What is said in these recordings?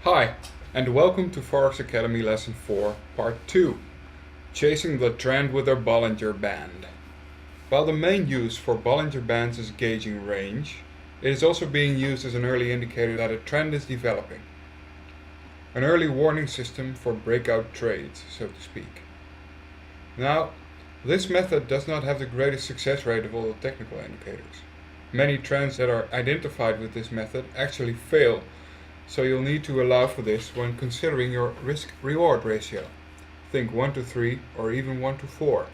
Hi, and welcome to Forex Academy Lesson 4, Part 2, Chasing the Trend with our Bollinger Band. While the main use for Bollinger Bands is gauging range, it is also being used as an early indicator that a trend is developing. An early warning system for breakout trades, so to speak. Now, this method does not have the greatest success rate of all the technical indicators. Many trends that are identified with this method actually fail, so you'll need to allow for this when considering your risk-reward ratio. Think 1 to 3 or even 1 to 4.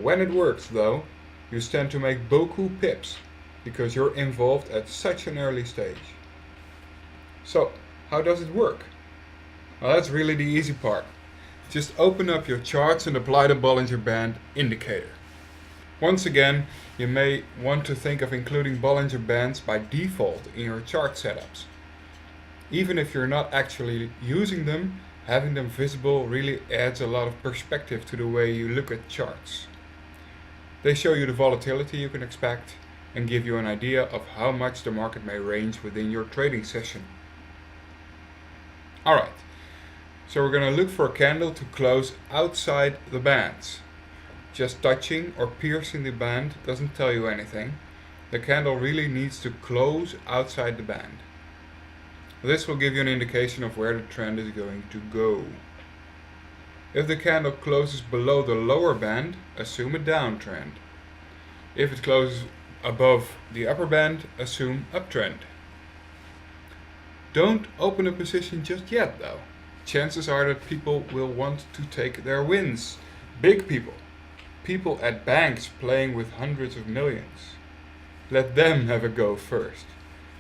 When it works though, you stand to make beaucoup pips because you're involved at such an early stage. So, how does it work? Well, that's really the easy part. Just open up your charts and apply the Bollinger Band indicator. Once again, you may want to think of including Bollinger Bands by default in your chart setups. Even if you're not actually using them, having them visible really adds a lot of perspective to the way you look at charts. They show you the volatility you can expect and give you an idea of how much the market may range within your trading session. Alright, so we're going to look for a candle to close outside the bands. Just touching or piercing the band doesn't tell you anything. The candle really needs to close outside the band. This will give you an indication of where the trend is going to go. If the candle closes below the lower band, assume a downtrend. If it closes above the upper band, assume uptrend. Don't open a position just yet though. Chances are that people will want to take their wins. Big people. People at banks playing with hundreds of millions. Let them have a go first.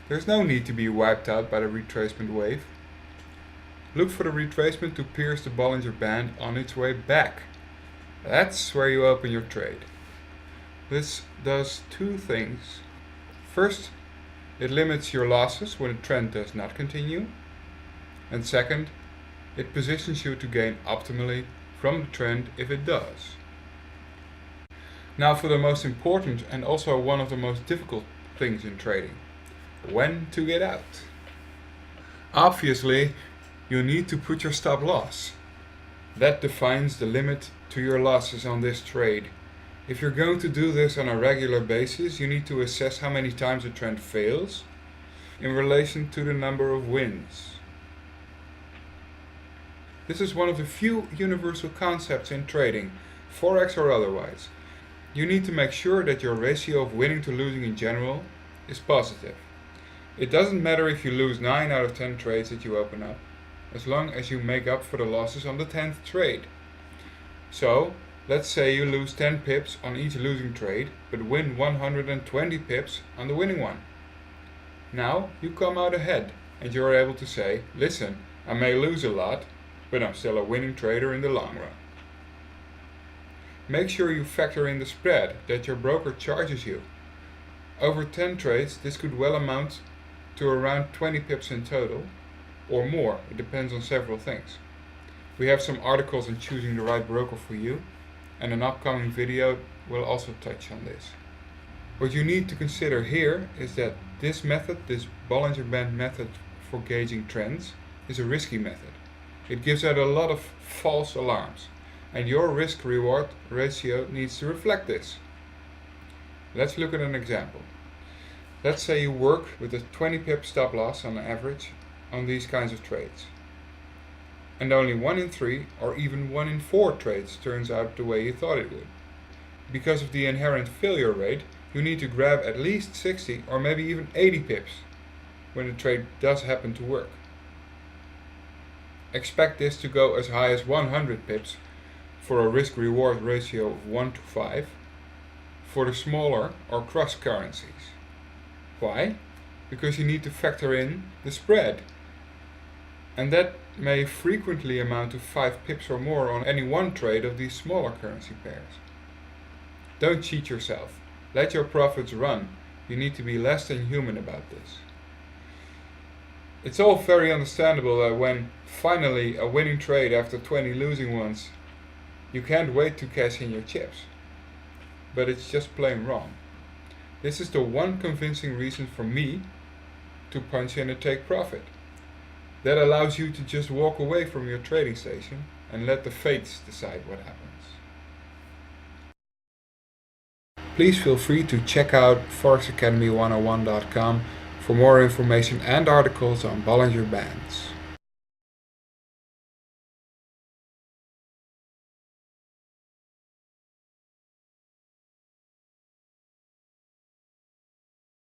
There's no need to be wiped out by the retracement wave. Look for the retracement to pierce the Bollinger Band on its way back. That's where you open your trade. This does two things. First, it limits your losses when the trend does not continue. And second, it positions you to gain optimally from the trend if it does. Now for the most important and also one of the most difficult things in trading. When to get out. Obviously, you need to put your stop loss. That defines the limit to your losses on this trade. If you're going to do this on a regular basis, you need to assess how many times the trend fails in relation to the number of wins. This is one of the few universal concepts in trading, Forex or otherwise. You need to make sure that your ratio of winning to losing in general is positive. It doesn't matter if you lose 9 out of 10 trades that you open up, as long as you make up for the losses on the 10th trade. So, let's say you lose 10 pips on each losing trade, but win 120 pips on the winning one. Now, you come out ahead, and you're able to say, listen, I may lose a lot, but I'm still a winning trader in the long run. Make sure you factor in the spread that your broker charges you. Over 10 trades, this could well amount to around 20 pips in total, or more. It depends on several things. We have some articles on choosing the right broker for you, and an upcoming video will also touch on this. What you need to consider here is that this method, this Bollinger Band method for gauging trends, is a risky method. It gives out a lot of false alarms, and your risk-reward ratio needs to reflect this. Let's look at an example. Let's say you work with a 20 pip stop loss on average on these kinds of trades. And only 1 in 3 or even 1 in 4 trades turns out the way you thought it would. Because of the inherent failure rate, you need to grab at least 60 or maybe even 80 pips when the trade does happen to work. Expect this to go as high as 100 pips for a risk-reward ratio of 1 to 5 for the smaller or cross currencies. Why? Because you need to factor in the spread. And that may frequently amount to 5 pips or more on any one trade of these smaller currency pairs. Don't cheat yourself. Let your profits run. You need to be less than human about this. It's all very understandable that when finally a winning trade after 20 losing ones, you can't wait to cash in your chips. But it's just plain wrong. This is the one convincing reason for me to punch in and take profit. That allows you to just walk away from your trading station and let the fates decide what happens. Please feel free to check out forexacademy101.com for more information and articles on Bollinger Bands.